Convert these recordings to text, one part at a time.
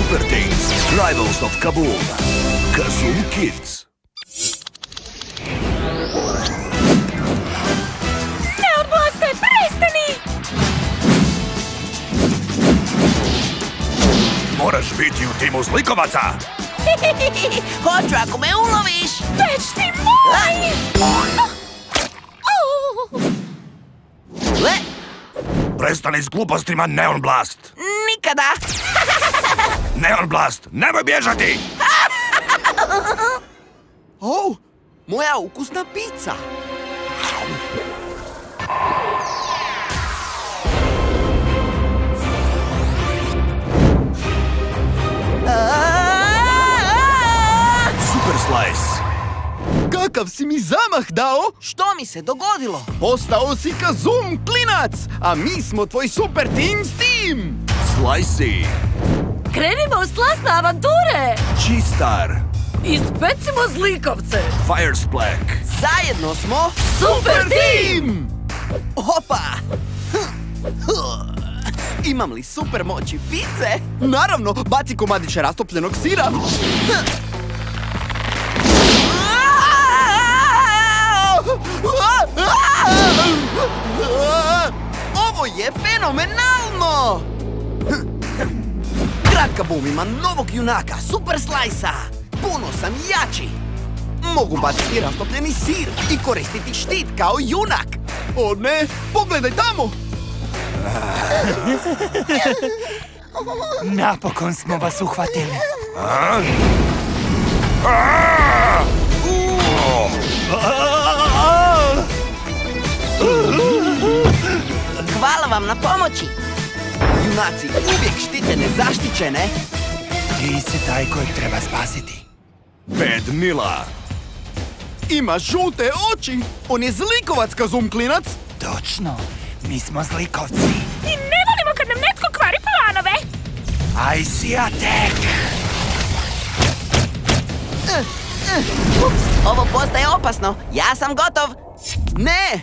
SUPERTHINGS, Rivals of Kaboom, Kazoom Kids. Neon Blasta, prestani! Moraš biti u timu zlikovaca. Hoću ako me uloviš. Već si moj! Prestani s glupostima, Neon Blast. Nikada. Neon Blast, nemoj bježati! Oh, moja ukusna pizza. Super Slice. Kakav si mi zamah dao? Što mi se dogodilo? Postao si Kazoom klinac, a mi smo tvoj SUPERTHINGS team! Slicey. Krenimo u slasne avanture! G-Star. Ispecimo zlikovce! Fire Splack. Zajedno smo Super team! Opa! Imam li super moći pice? Naravno, baci komadiće rastopljenog sira. Ovo je fenomenalno! Grad Kaboom ima novog junaka, Super Slice-a. Puno sam jači. Mogu baciti rastopljeni sir i koristiti štit kao junak. O ne, pogledaj tamo! Napokon smo vas uhvatili. Hvala vam na pomoći. Junaci uvijek štite nezaštićene. Ti si taj kojeg treba spasiti. Bad Mila. Ima žute oči! On je zlikovac, Kazoom klinac! Točno, mi smo zlikovci. I ne volimo kad nam netko kvari planove! I see attack! Ups, ovo postaje opasno. Ja sam gotov. Ne!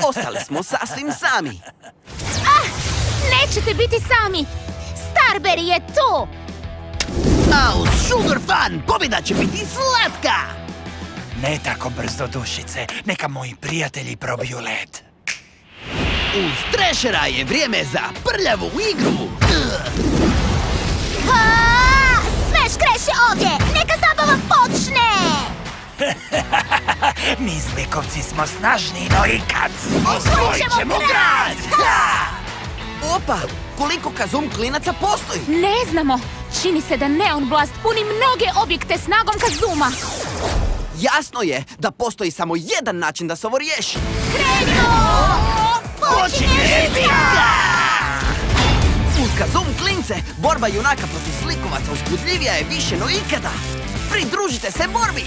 Ostali smo sasvim sami. Nećete biti sami! Starberry je tu! A uz Sugar Fun pobjeda će biti slatka! Ne tako brzo, dušice. Neka moji prijatelji probiju led. Uz Trashera je vrijeme za prljavu igru. Sve škreše ovdje! Neka zabava počne! Mi zlikovci smo snažniji no ikad. Osvojit ćemo grad! Opa, koliko Kazoom klinaca postoji? Ne znamo. Čini se da Neon Blast puni mnoge objekte snagom Kazooma. Jasno je da postoji samo jedan način da se ovo riješi. Krenimo! Počinje bitka! Uz Kazoom klince, borba junaka protiv zlikovaca uzbudljivija je više no ikada. Pridružite se borbi!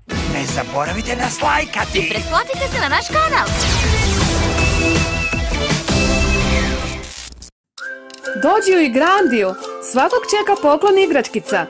Ne zaboravite nas lajkati! Pretplatite se na naš kanal! Dođi u Igrandiju, svakog čeka poklon igračkica.